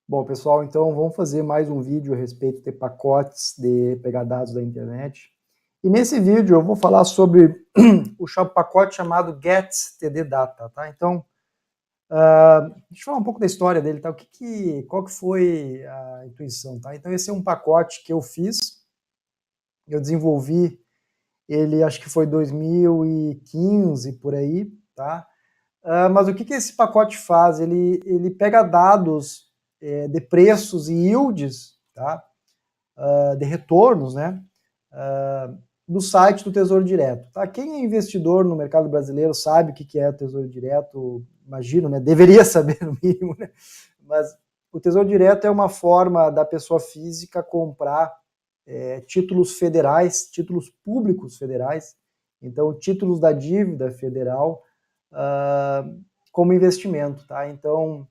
Bom, pessoal, então vamos fazer mais um vídeo a respeito de pacotes de pegar dados da internet. E nesse vídeo eu vou falar sobre o pacote chamado GetTDData, tá? Então, deixa eu falar um pouco da história dele, tá? Qual que foi a intuição, tá? Então esse é um pacote que eu fiz, eu desenvolvi ele, acho que foi 2015 por aí, tá? Mas o que esse pacote faz? Ele pega dados de preços e yields, tá? De retornos, né? Do site do Tesouro Direto. Tá? Quem é investidor no mercado brasileiro sabe o que é o Tesouro Direto, imagino, né? Deveria saber no mínimo, né? Mas o Tesouro Direto é uma forma da pessoa física comprar títulos federais, títulos públicos federais, então títulos da dívida federal como investimento, tá? Então,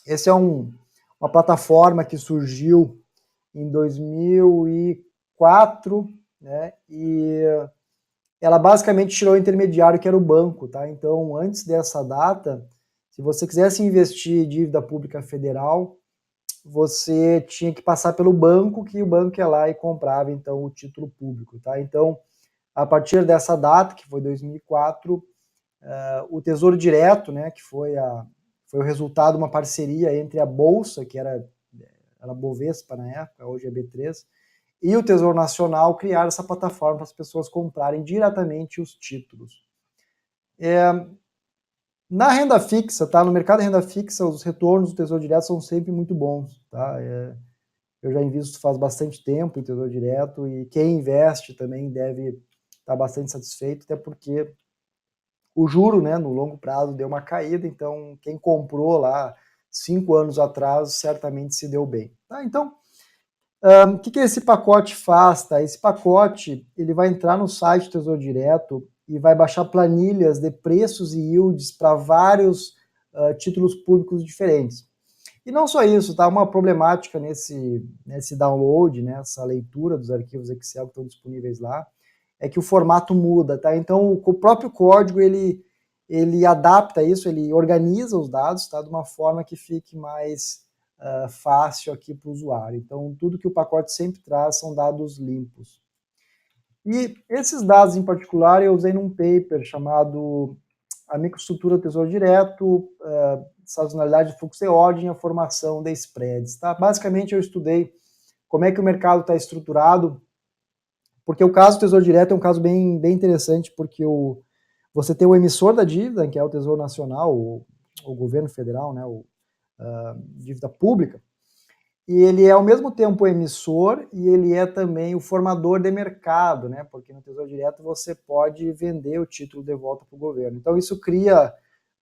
esse é uma plataforma que surgiu em 2004, né? E ela basicamente tirou o intermediário que era o banco, tá? Então, antes dessa data, se você quisesse investir em dívida pública federal, você tinha que passar pelo banco, que o banco ia lá e comprava então o título público, tá? Então, a partir dessa data, que foi 2004, o Tesouro Direto, né, que foi o resultado de uma parceria entre a Bolsa, que era Bovespa na época, hoje é B3, e o Tesouro Nacional criaram essa plataforma para as pessoas comprarem diretamente os títulos. Na renda fixa, tá? No mercado de renda fixa, os retornos do Tesouro Direto são sempre muito bons, tá? Eu já invisto faz bastante tempo em Tesouro Direto e quem investe também deve estar bastante satisfeito, até porque o juro, né, no longo prazo deu uma caída, então quem comprou lá 5 anos atrás certamente se deu bem. Tá? Então, o que esse pacote faz? Tá? Esse pacote ele vai entrar no site do Tesouro Direto e vai baixar planilhas de preços e yields para vários títulos públicos diferentes. E não só isso, tá? Uma problemática nesse download, nessa leitura dos arquivos Excel que estão disponíveis lá, é que o formato muda, tá? Então, o próprio código, ele adapta isso, ele organiza os dados, tá? De uma forma que fique mais fácil aqui para o usuário. Então, tudo que o pacote sempre traz são dados limpos. E esses dados em particular eu usei num paper chamado A Microestrutura do Tesouro Direto, Sazonalidade de Fluxo de Ordem e a Formação de Spreads. Tá? Basicamente eu estudei como é que o mercado está estruturado, porque o caso do Tesouro Direto é um caso bem interessante, porque você tem o emissor da dívida, que é o Tesouro Nacional, o governo federal, né, dívida pública, e ele é ao mesmo tempo o emissor e ele é também o formador de mercado, né? Porque no Tesouro Direto você pode vender o título de volta para o governo. Então isso cria,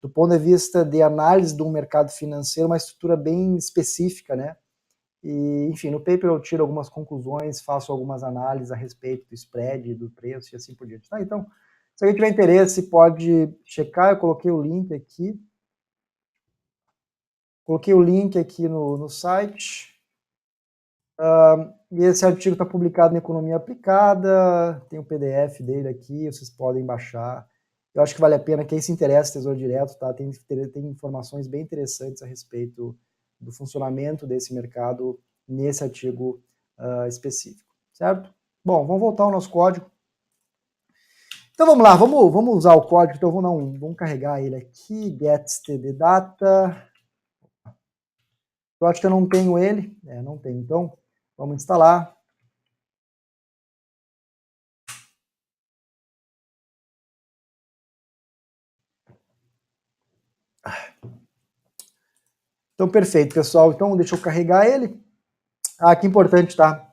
do ponto de vista de análise de um mercado financeiro, uma estrutura bem específica, né? E, enfim, no paper eu tiro algumas conclusões, faço algumas análises a respeito do spread, do preço e assim por diante. Tá? Então, se alguém tiver interesse, pode checar, eu coloquei o link aqui. Coloquei o link aqui no site. E esse artigo está publicado na Economia Aplicada, tem o PDF dele aqui, vocês podem baixar. Eu acho que vale a pena, quem se interessa em Tesouro Direto, tá? Tem informações bem interessantes a respeito do funcionamento desse mercado nesse artigo específico, certo? Bom, vamos voltar ao nosso código. Então vamos lá, vamos usar o código, então vamos carregar ele aqui, getstddata. Eu acho que eu não tenho ele, não tenho, então vamos instalar. Então, perfeito, pessoal. Então, deixa eu carregar ele. Que importante, tá?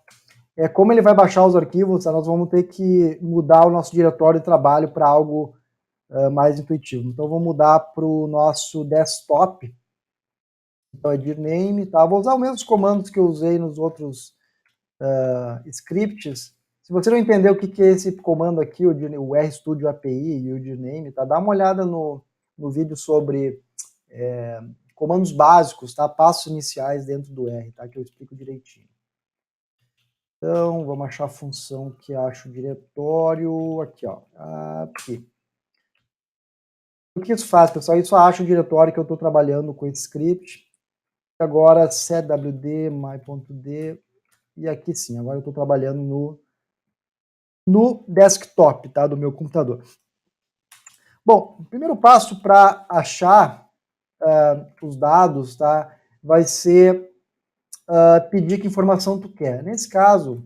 Como ele vai baixar os arquivos, tá? Nós vamos ter que mudar o nosso diretório de trabalho para algo mais intuitivo. Então, vou mudar para o nosso desktop. Então, dirname, tá? Vou usar os mesmos comandos que eu usei nos outros scripts. Se você não entender o que é esse comando aqui, o RStudio API e o dirname, tá? Dá uma olhada no vídeo sobre comandos básicos, tá? Passos iniciais dentro do R, tá? Que eu explico direitinho. Então, vamos achar a função que acha o diretório, aqui, ó, aqui. O que isso faz, pessoal? Isso acha o diretório que eu estou trabalhando com esse script. Agora CWD, my.d, e aqui sim, agora eu estou trabalhando no desktop, tá, do meu computador. Bom, o primeiro passo para achar os dados, tá, vai ser pedir que informação tu quer. Nesse caso,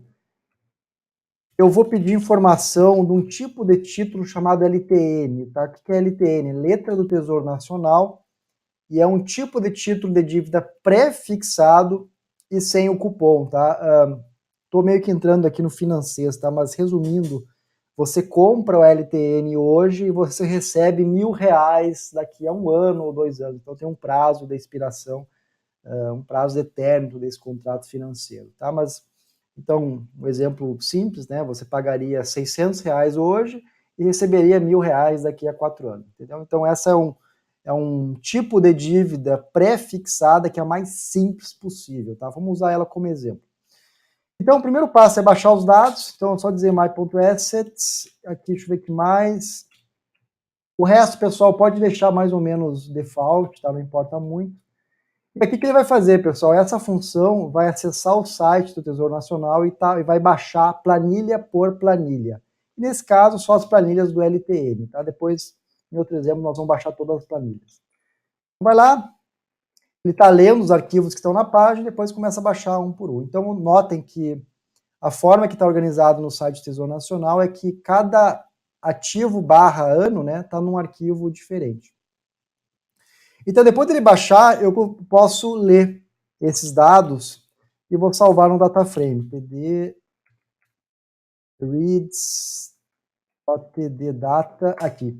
eu vou pedir informação de um tipo de título chamado LTN, tá? O que é LTN? Letra do Tesouro Nacional, e é um tipo de título de dívida pré-fixado e sem o cupom, tá? Tô meio que entrando aqui no financeiro, tá? Mas resumindo, você compra o LTN hoje e você recebe R$1.000 daqui a 1 ano ou 2 anos. Então tem um prazo de expiração, um prazo eterno desse contrato financeiro, tá? Mas, então, um exemplo simples, né? Você pagaria R$600 hoje e receberia R$1.000 daqui a 4 anos, entendeu? Então, essa é um tipo de dívida pré-fixada que é a mais simples possível, tá? Vamos usar ela como exemplo. Então, o primeiro passo é baixar os dados. Então, é só dizer my.assets. Aqui, deixa eu ver o que mais. O resto, pessoal, pode deixar mais ou menos default, tá? Não importa muito. E aqui o que ele vai fazer, pessoal? Essa função vai acessar o site do Tesouro Nacional e vai baixar planilha por planilha. Nesse caso, só as planilhas do LTN, tá? Depois, em outro exemplo, nós vamos baixar todas as planilhas. Vai lá, ele está lendo os arquivos que estão na página e depois começa a baixar um por um. Então, notem que a forma que está organizado no site do Tesouro Nacional é que cada ativo barra ano, né, está num arquivo diferente. Então, depois dele baixar, eu posso ler esses dados e vou salvar no data frame. pd reads.td data aqui.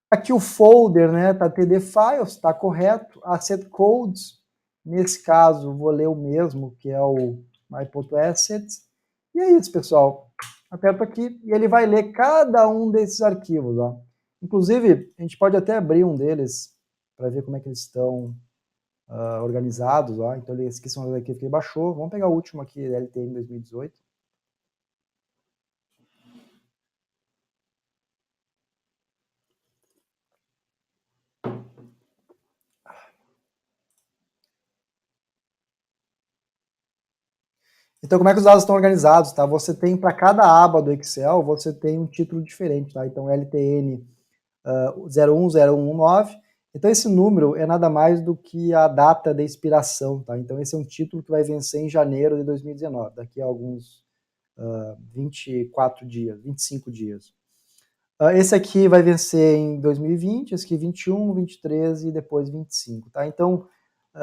Aqui o folder, né, tá td files, está correto. Asset codes, nesse caso, vou ler o mesmo, que é o my.assets. E é isso, pessoal. Aperto aqui e ele vai ler cada um desses arquivos, ó. Inclusive, a gente pode até abrir um deles para ver como é que eles estão organizados, ó. Então, esses aqui são os arquivos que ele baixou. Vamos pegar o último aqui, LTN 2018. Então, como é que os dados estão organizados, tá? Você tem, para cada aba do Excel, você tem um título diferente, tá? Então, LTN 010119. Então, esse número é nada mais do que a data de expiração, tá? Então, esse é um título que vai vencer em janeiro de 2019, daqui a alguns 24 dias, 25 dias. Esse aqui vai vencer em 2020, esse aqui 21, 23 e depois 25, tá? Então,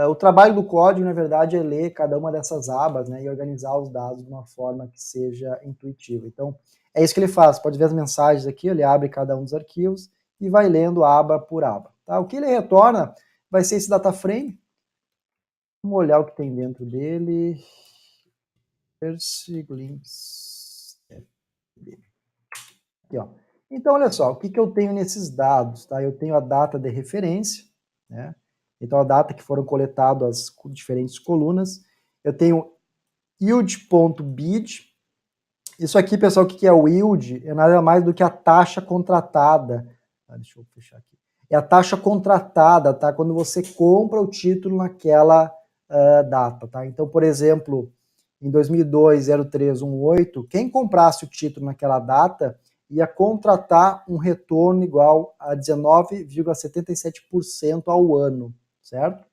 o trabalho do código, na verdade, é ler cada uma dessas abas, né, e organizar os dados de uma forma que seja intuitiva. Então, é isso que ele faz. Pode ver as mensagens aqui, ele abre cada um dos arquivos e vai lendo aba por aba. Tá? O que ele retorna vai ser esse data frame. Vamos olhar o que tem dentro dele. Glimpse. Aqui, ó. Então, olha só, o que eu tenho nesses dados? Tá? Eu tenho a data de referência, né? Então, a data que foram coletadas as diferentes colunas. Eu tenho yield.bid. Isso aqui, pessoal, o que é o yield? É nada mais do que a taxa contratada. Deixa eu fechar aqui. É a taxa contratada, tá? Quando você compra o título naquela data, tá? Então, por exemplo, em 2002, 0318, quem comprasse o título naquela data ia contratar um retorno igual a 19,77% ao ano, certo?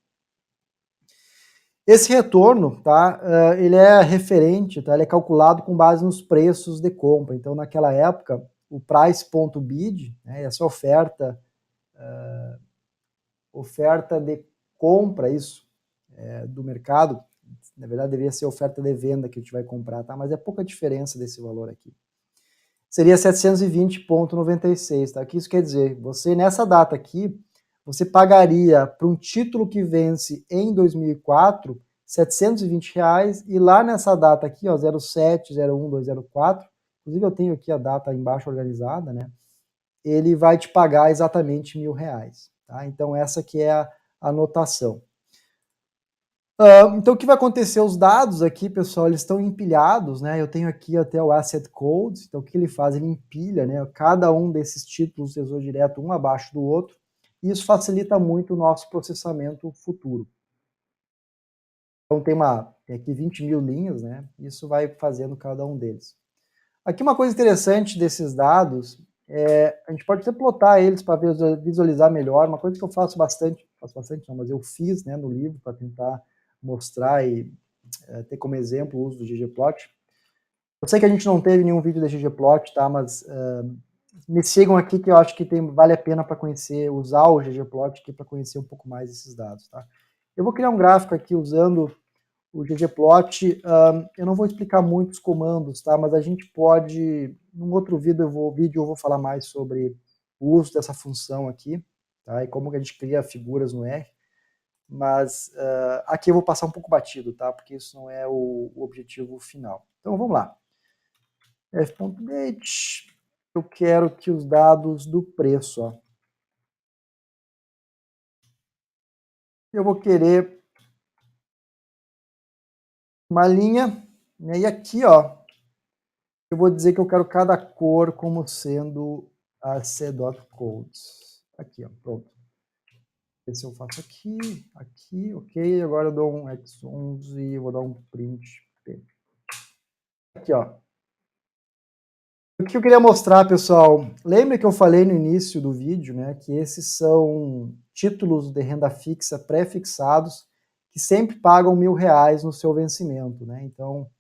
Esse retorno, tá, ele é referente, tá, ele é calculado com base nos preços de compra. Então, naquela época, o price.bid, né, essa oferta de compra, isso, do mercado, na verdade deveria ser oferta de venda que a gente vai comprar, tá, mas é pouca diferença desse valor aqui. Seria 720,96, tá? O que isso quer dizer? Você, nessa data aqui, você pagaria para um título que vence em 2004, R$720, e lá nessa data aqui, ó, 07, 01, 204, inclusive eu tenho aqui a data embaixo organizada, né? Ele vai te pagar exatamente R$1.000, tá? Então essa que é a anotação. Então, o que vai acontecer? Os dados aqui, pessoal, eles estão empilhados, né? Eu tenho aqui até o Asset Code. Então, o que ele faz? Ele empilha, né, cada um desses títulos do Tesouro Direto, um abaixo do outro. E isso facilita muito o nosso processamento futuro. Então tem aqui 20 mil linhas, né? Isso vai fazendo cada um deles. Aqui uma coisa interessante desses dados a gente pode até plotar eles para visualizar melhor. Uma coisa que eu faço bastante não, mas eu fiz, né, no livro para tentar mostrar e ter como exemplo o uso do ggplot. Eu sei que a gente não teve nenhum vídeo da ggplot, tá? Mas me sigam aqui que eu acho que vale a pena para conhecer, usar o ggplot aqui para conhecer um pouco mais esses dados, tá? Eu vou criar um gráfico aqui usando o ggplot. Eu não vou explicar muitos comandos, tá? Mas a gente pode, num outro vídeo eu vou falar mais sobre o uso dessa função aqui, tá? E como que a gente cria figuras no R. Mas aqui eu vou passar um pouco batido, tá? Porque isso não é o objetivo final. Então vamos lá. f.date, eu quero que os dados do preço, ó, eu vou querer uma linha, né, e aqui, ó, eu vou dizer que eu quero cada cor como sendo a c.codes. Aqui, ó, pronto. Esse eu faço aqui, ok, agora eu dou um x11 e vou dar um print p. Aqui, ó. O que eu queria mostrar, pessoal, lembra que eu falei no início do vídeo, né, que esses são títulos de renda fixa pré-fixados que sempre pagam R$ 1.000 no seu vencimento, né? Então,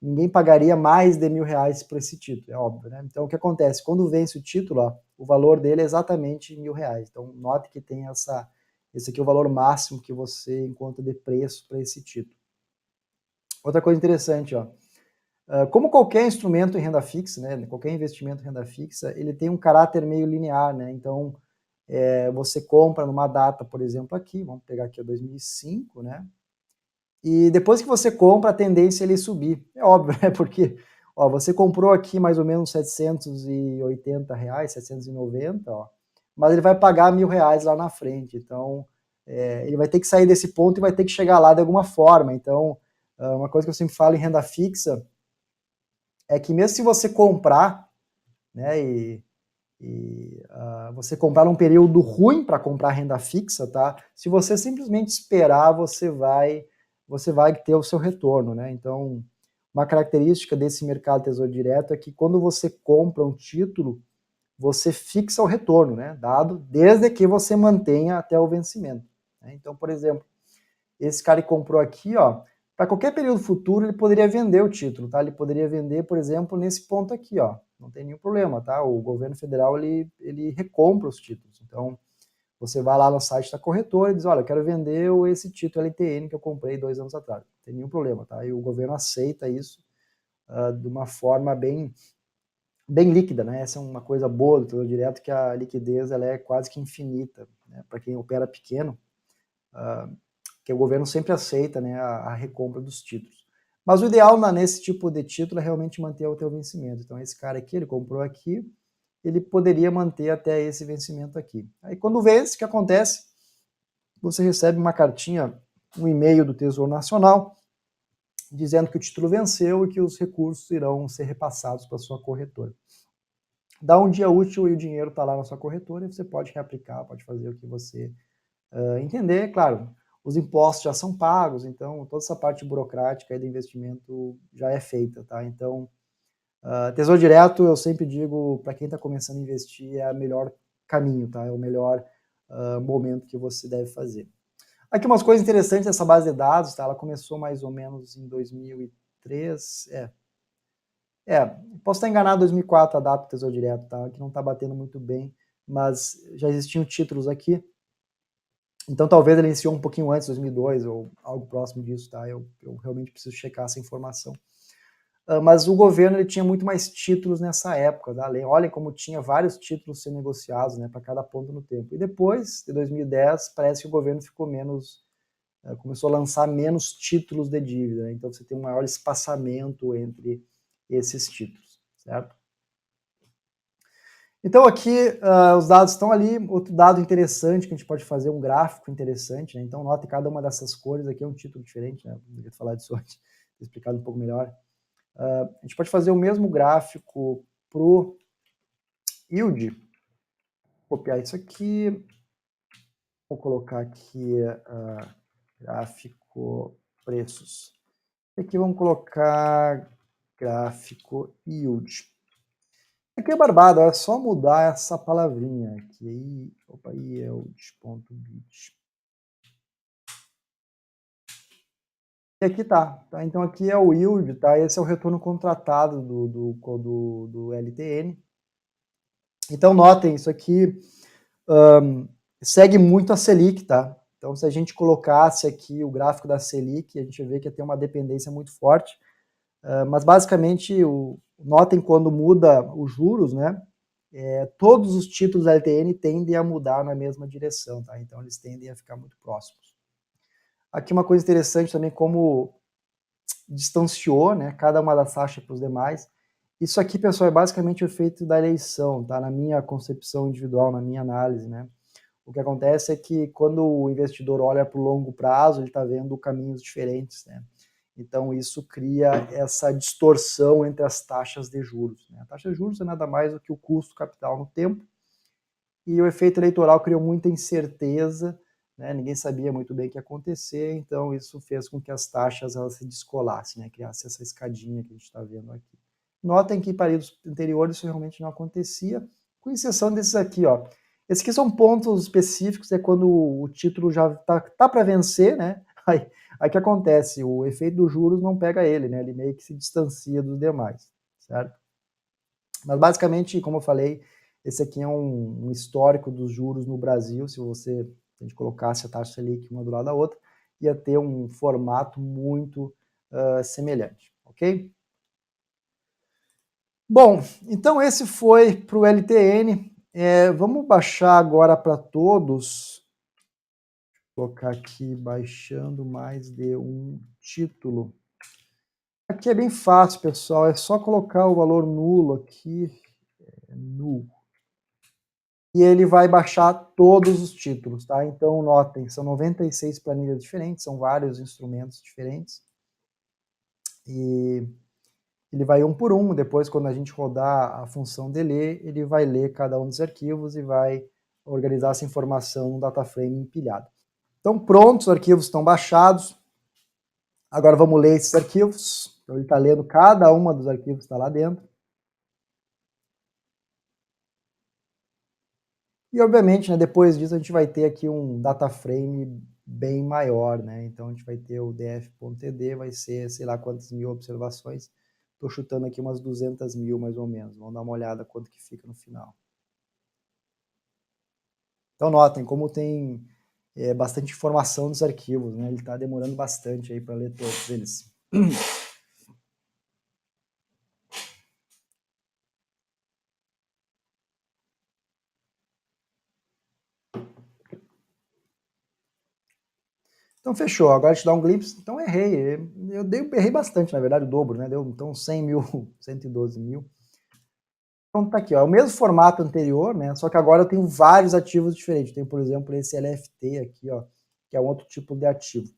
ninguém pagaria mais de R$ 1.000 por esse título, é óbvio, né? Então, o que acontece? Quando vence o título, ó, o valor dele é exatamente R$ 1.000. Então, note que tem esse aqui é o valor máximo que você encontra de preço para esse título. Outra coisa interessante, ó. Como qualquer instrumento em renda fixa, né, qualquer investimento em renda fixa, ele tem um caráter meio linear, né? Então, você compra numa data, por exemplo, aqui, vamos pegar aqui a 2005, né? E depois que você compra, a tendência é ele subir. É óbvio, né? Porque ó, você comprou aqui mais ou menos R$ 780, 790, ó, mas ele vai pagar R$ 1.000 lá na frente. Então, ele vai ter que sair desse ponto e vai ter que chegar lá de alguma forma. Então, uma coisa que eu sempre falo em renda fixa é que mesmo se você comprar, né, você comprar num período ruim para comprar renda fixa, tá? Se você simplesmente esperar, você vai ter o seu retorno, né? Então, uma característica desse mercado tesouro direto é que quando você compra um título, você fixa o retorno, né? Dado desde que você mantenha até o vencimento, né? Então, por exemplo, esse cara que comprou aqui, ó, para qualquer período futuro ele poderia vender o título, tá? Ele poderia vender, por exemplo, nesse ponto aqui, ó. Não tem nenhum problema, tá? O governo federal ele recompra os títulos. Então, você vai lá no site da corretora e diz, olha, eu quero vender esse título LTN que eu comprei 2 anos atrás. Não tem nenhum problema, tá? E o governo aceita isso de uma forma bem líquida, né? Essa é uma coisa boa do Tesouro Direto, que a liquidez ela é quase que infinita, né? Para quem opera pequeno, que o governo sempre aceita, né, a recompra dos títulos. Mas o ideal nesse tipo de título é realmente manter o teu vencimento. Então esse cara aqui, ele comprou aqui, ele poderia manter até esse vencimento aqui. Aí quando vence, o que acontece? Você recebe uma cartinha, um e-mail do Tesouro Nacional, dizendo que o título venceu e que os recursos irão ser repassados para a sua corretora. Dá um dia útil e o dinheiro está lá na sua corretora e você pode reaplicar, pode fazer o que você entender, claro, os impostos já são pagos, então toda essa parte burocrática aí do investimento já é feita, tá? Então, Tesouro Direto, eu sempre digo, para quem está começando a investir, é o melhor caminho, tá? É o melhor momento que você deve fazer. Aqui umas coisas interessantes dessa base de dados, tá? Ela começou mais ou menos em 2003, posso estar enganado, 2004 a data do Tesouro Direto, tá? Que não está batendo muito bem, mas já existiam títulos aqui. Então talvez ele iniciou um pouquinho antes, 2002, ou algo próximo disso, tá? Eu realmente preciso checar essa informação. Mas o governo ele tinha muito mais títulos nessa época, tá? Olhem como tinha vários títulos sendo negociados, né, para cada ponto no tempo. E depois, de 2010, parece que o governo ficou começou a lançar menos títulos de dívida, né? Então você tem um maior espaçamento entre esses títulos, certo? Então aqui os dados estão ali. Outro dado interessante que a gente pode fazer, um gráfico interessante, né? Então note cada uma dessas cores aqui é um título diferente, né? Eu devia falar disso antes, ter explicado um pouco melhor. A gente pode fazer o mesmo gráfico para o yield. Vou copiar isso aqui, vou colocar aqui gráfico preços. Aqui vamos colocar gráfico yield. Aqui é barbado, é só mudar essa palavrinha aqui. Opa, yield.bit. E aqui tá. Então aqui é o yield, tá? Esse é o retorno contratado do LTN. Então notem, isso aqui segue muito a Selic, tá? Então se a gente colocasse aqui o gráfico da Selic, a gente vê que tem uma dependência muito forte. Mas basicamente, notem quando muda os juros, né? Todos os títulos da LTN tendem a mudar na mesma direção, tá? Então eles tendem a ficar muito próximos. Aqui uma coisa interessante também, como distanciou, né, cada uma das taxas para os demais. Isso aqui, pessoal, é basicamente o efeito da eleição, tá? Na minha concepção individual, na minha análise, né? O que acontece é que quando o investidor olha para o longo prazo, ele está vendo caminhos diferentes, né? Então, isso cria essa distorção entre as taxas de juros, né? A taxa de juros é nada mais do que o custo capital no tempo, e o efeito eleitoral criou muita incerteza, né? Ninguém sabia muito bem o que ia acontecer, então isso fez com que as taxas elas se descolassem, né? Criasse essa escadinha que a gente está vendo aqui. Notem que em períodos anteriores isso realmente não acontecia, com exceção desses aqui, ó. Esses aqui são pontos específicos, é quando o título já tá para vencer, né? Aí que acontece, o efeito dos juros não pega ele, né? Ele meio que se distancia dos demais, certo? Mas basicamente, como eu falei, esse aqui é um histórico dos juros no Brasil. Se a gente colocasse a taxa Selic uma do lado da outra, ia ter um formato muito semelhante, ok? Bom, então esse foi para o LTN. Vamos baixar agora para todos. Vou colocar aqui baixando mais de um título. Aqui é bem fácil, pessoal. É só colocar o valor nulo aqui. Null. E ele vai baixar todos os títulos, tá? Então, notem, são 96 planilhas diferentes, são vários instrumentos diferentes. E ele vai um por um, depois quando a gente rodar a função de ler, ele vai ler cada um dos arquivos e vai organizar essa informação no data frame empilhado. Então, pronto, os arquivos estão baixados. Agora vamos ler esses arquivos. Então, ele está lendo cada uma dos arquivos que está lá dentro. E, obviamente, né, depois disso, a gente vai ter aqui um data frame bem maior, né? Então, a gente vai ter o df.td, vai ser, sei lá, quantas mil observações. Estou chutando aqui umas 200 mil, mais ou menos. Vamos dar uma olhada quanto que fica no final. Então, notem como tem bastante informação nos arquivos, né? Ele está demorando bastante aí para ler todos eles. Então fechou, agora te dá um glimpse, então errei, errei bastante, na verdade, o dobro, né, deu então 100 mil, 112 mil. Então tá aqui, ó, é o mesmo formato anterior, né, só que agora eu tenho vários ativos diferentes, tem, por exemplo, esse LFT aqui, ó, que é um outro tipo de ativo.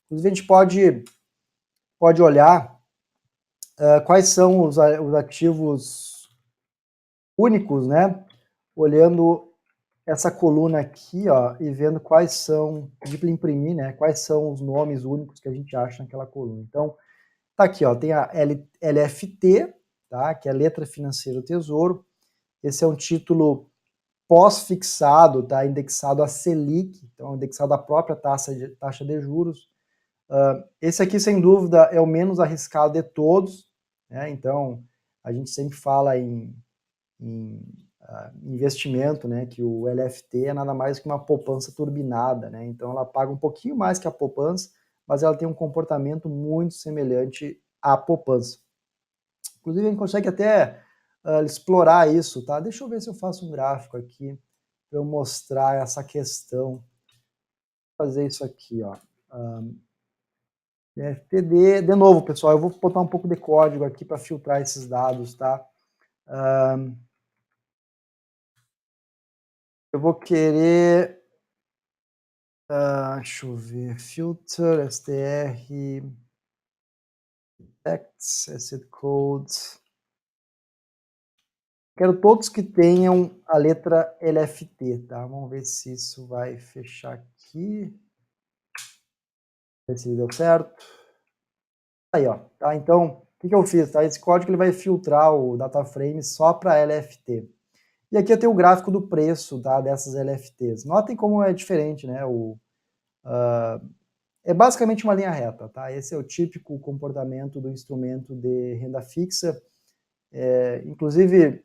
Inclusive a gente pode olhar quais são os ativos únicos, né, olhando essa coluna aqui, ó, e vendo quais são, pedir para imprimir, né, quais são os nomes únicos que a gente acha naquela coluna. Então, tá aqui, ó, tem a LFT, tá, que é a Letra Financeira do Tesouro. Esse é um título pós-fixado, tá, indexado a Selic, então indexado à própria taxa de juros. Esse aqui, sem dúvida, é o menos arriscado de todos, né, então a gente sempre fala em investimento, né, que o LFT é nada mais que uma poupança turbinada, né, então ela paga um pouquinho mais que a poupança, mas ela tem um comportamento muito semelhante à poupança. Inclusive a gente consegue até explorar isso, tá? Deixa eu ver se eu faço um gráfico aqui para eu mostrar essa questão. Vou fazer isso aqui, ó. FTD, de novo, pessoal, eu vou botar um pouco de código aqui para filtrar esses dados, tá? Eu vou querer, deixa eu ver, filter, STR, text, asset code. Quero todos que tenham a letra LFT, tá? Vamos ver se isso vai fechar aqui. Ver se deu certo. Aí, ó, tá? Então, o que eu fiz? Tá? Esse código ele vai filtrar o data frame só para LFT. E aqui eu tenho o gráfico do preço, tá, dessas LFTs. Notem como é diferente, né? É basicamente uma linha reta, tá? Esse é o típico comportamento do instrumento de renda fixa. Inclusive,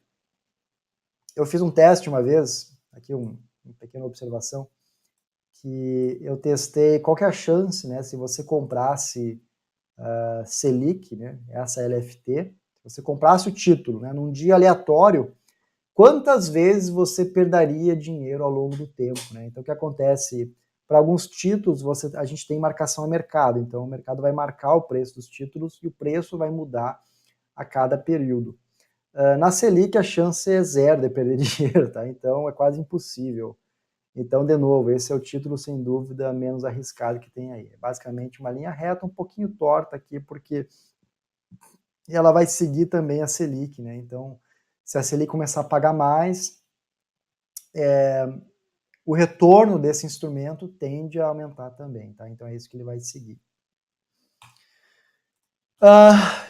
eu fiz um teste uma vez, aqui uma pequena observação, que eu testei qual que é a chance, né, se você comprasse Selic, né, essa LFT, se você comprasse o título, né, num dia aleatório, quantas vezes você perderia dinheiro ao longo do tempo, né? Então, o que acontece? Para alguns títulos, a gente tem marcação a mercado, então o mercado vai marcar o preço dos títulos e o preço vai mudar a cada período. Na Selic, a chance é zero de perder dinheiro, tá? Então, é quase impossível. Então, de novo, esse é o título, sem dúvida, menos arriscado que tem aí. É basicamente uma linha reta, um pouquinho torta aqui, porque ela vai seguir também a Selic, né? Então, se a Selic começar a pagar mais, o retorno desse instrumento tende a aumentar também, tá? Então, é isso que ele vai seguir.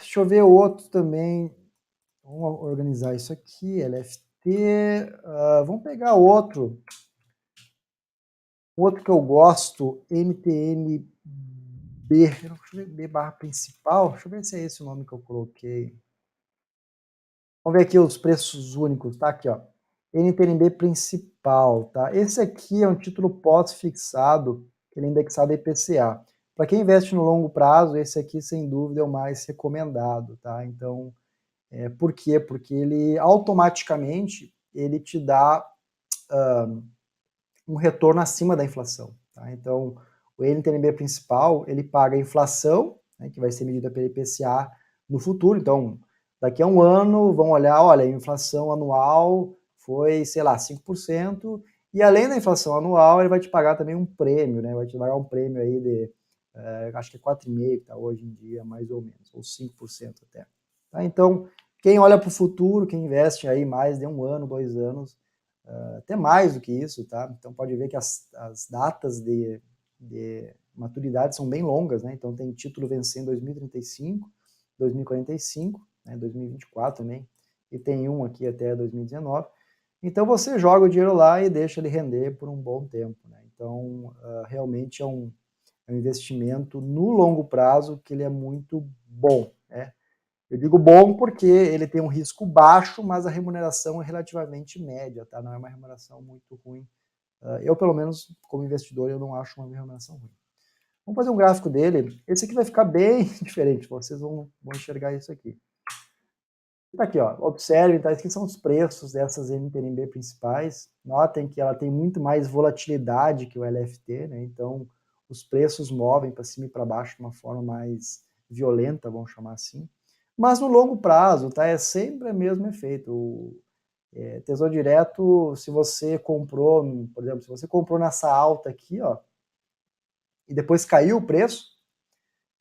Deixa eu ver outro também. Vamos organizar isso aqui, LFT. Vamos pegar outro. Outro que eu gosto, MTNB, deixa eu ver, B barra principal, deixa eu ver se é esse o nome que eu coloquei. Vamos ver aqui os preços únicos, tá? Aqui, ó. NTNB principal, tá? Esse aqui é um título pós-fixado, ele é indexado a IPCA. Para quem investe no longo prazo, esse aqui, sem dúvida, é o mais recomendado, tá? Então, por quê? Porque ele automaticamente ele te dá um retorno acima da inflação. Tá? Então, o NTNB principal, ele paga a inflação, né, que vai ser medida pelo IPCA no futuro. Então, daqui a um ano, vão olhar, olha, a inflação anual foi, sei lá, 5%, e além da inflação anual, ele vai te pagar também um prêmio, né? Vai te pagar um prêmio aí de, acho que é 4,5%, que está hoje em dia, mais ou menos, ou 5% até. Tá? Então, quem olha para o futuro, quem investe aí mais de um ano, 2 anos, até mais do que isso, tá? Então pode ver que as datas de maturidade são bem longas, né? Então tem título vencendo em 2035, 2045, né? 2024 também, e tem um aqui até 2019. Então você joga o dinheiro lá e deixa ele render por um bom tempo, né? Então realmente é um investimento no longo prazo que ele é muito bom, né? Eu digo bom porque ele tem um risco baixo, mas a remuneração é relativamente média, tá? Não é uma remuneração muito ruim. Eu, pelo menos, como investidor, eu não acho uma remuneração ruim. Vamos fazer um gráfico dele. Esse aqui vai ficar bem diferente, vocês vão enxergar isso aqui. Tá aqui, ó. Observe, tá? Aqui são os preços dessas NTNB principais. Notem que ela tem muito mais volatilidade que o LFT, né? Então, os preços movem para cima e para baixo de uma forma mais violenta, vamos chamar assim. Mas no longo prazo, tá? É sempre o mesmo efeito. Tesouro Direto, se você comprou, por exemplo, se você comprou nessa alta aqui, ó, e depois caiu o preço,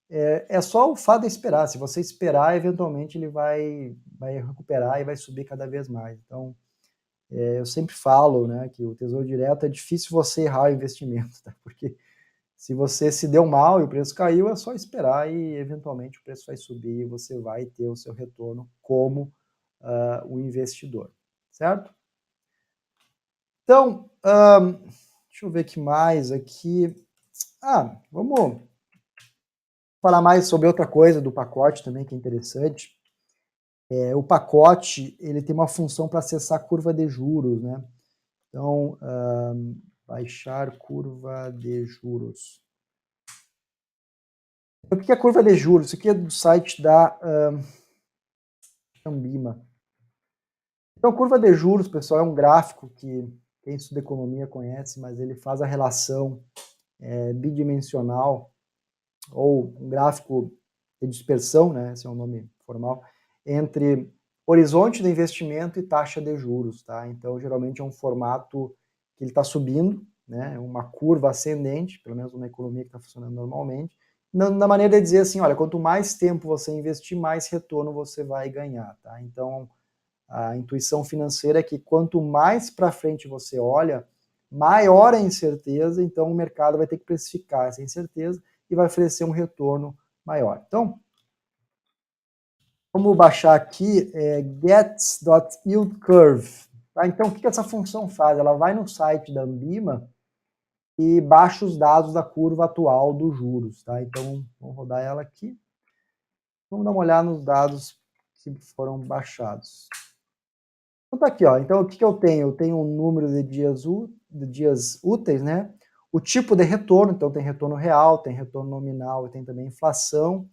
é só o fato de esperar. Se você esperar, eventualmente ele vai recuperar e vai subir cada vez mais. Então, eu sempre falo, né, que o Tesouro Direto é difícil você errar o investimento, tá? Porque se você se deu mal e o preço caiu, é só esperar e eventualmente o preço vai subir e você vai ter o seu retorno como o investidor, certo? Então, deixa eu ver o que mais aqui. Vamos falar mais sobre outra coisa do pacote também que é interessante. O pacote ele tem uma função para acessar a curva de juros, né? Então, baixar curva de juros. O que é curva de juros? Isso aqui é do site da Ambima. Então, curva de juros, pessoal, é um gráfico que quem estuda economia conhece, mas ele faz a relação bidimensional, ou um gráfico de dispersão, né, esse é o nome formal, entre horizonte de investimento e taxa de juros, tá? Então, geralmente é um formato que ele está subindo, né, uma curva ascendente, pelo menos uma economia que está funcionando normalmente, na maneira de dizer assim, olha, quanto mais tempo você investir, mais retorno você vai ganhar, tá? Então, a intuição financeira é que quanto mais para frente você olha, maior a incerteza, então o mercado vai ter que precificar essa incerteza e vai oferecer um retorno maior. Então, Vamos baixar aqui get.yieldcurve. Tá? Então, o que essa função faz? Ela vai no site da Ambima e baixa os dados da curva atual dos juros. Tá? Então, vamos rodar ela aqui. Vamos dar uma olhada nos dados que foram baixados. Então, tá aqui, ó. Então, o que eu tenho? Eu tenho um número de dias úteis, né? O tipo de retorno, então tem retorno real, tem retorno nominal e tem também inflação.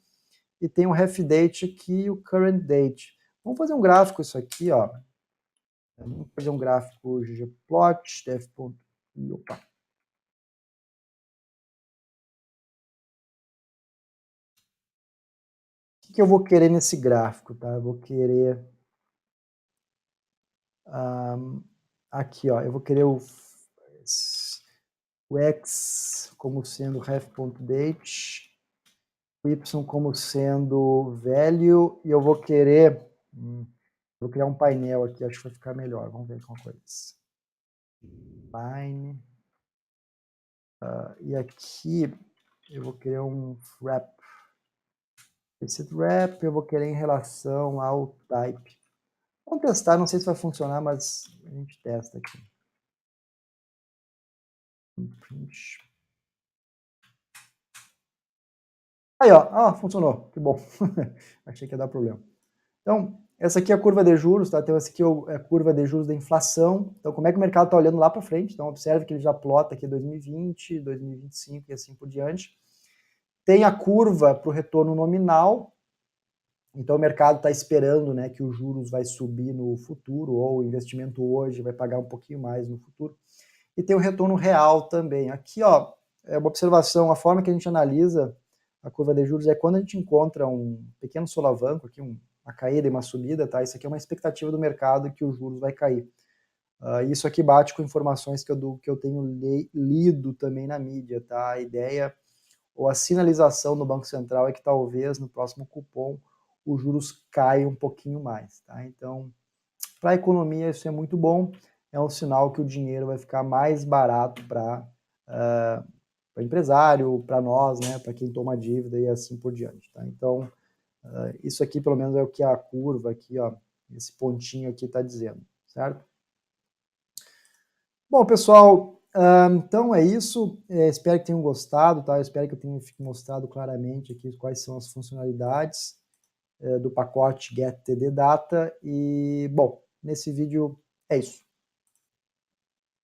E tem o ref date aqui e o current date. Vamos fazer um gráfico isso aqui, ó. Vamos fazer um gráfico ggplot, def. Opa. O que eu vou querer nesse gráfico, tá? Eu vou querer aqui, ó. Eu vou querer o x como sendo ref.date, o y como sendo value, e eu vou querer vou criar um painel aqui, acho que vai ficar melhor. Vamos ver qual coisa. Line. E aqui eu vou querer um wrap. Esse wrap eu vou querer em relação ao type. Vamos testar, não sei se vai funcionar, mas a gente testa aqui. Print. Aí, ó, funcionou, que bom. Achei que ia dar problema. Então, essa aqui é a curva de juros, tá? Então, essa aqui é a curva de juros da inflação. Então, como é que o mercado está olhando lá para frente? Então, observe que ele já plota aqui 2020, 2025 e assim por diante. Tem a curva para o retorno nominal. Então, o mercado está esperando, né, que os juros vai subir no futuro, ou o investimento hoje vai pagar um pouquinho mais no futuro. E tem o retorno real também. Aqui, ó, é uma observação, a forma que a gente analisa a curva de juros é quando a gente encontra um pequeno solavanco, aqui uma caída e uma subida, tá? Isso aqui é uma expectativa do mercado que os juros vai cair. Isso aqui bate com informações que eu tenho lido também na mídia, tá? A ideia ou a sinalização do Banco Central é que talvez no próximo cupom os juros caiam um pouquinho mais, tá? Então, para a economia isso é muito bom, é um sinal que o dinheiro vai ficar mais barato para empresário, para nós, né, para quem toma dívida e assim por diante, tá? Então, isso aqui pelo menos é o que a curva aqui, ó, esse pontinho aqui está dizendo, certo? Bom, pessoal, então é isso. Espero que tenham gostado, tá? Espero que eu tenha mostrado claramente aqui quais são as funcionalidades do pacote Get TD Data. E, bom, nesse vídeo é isso.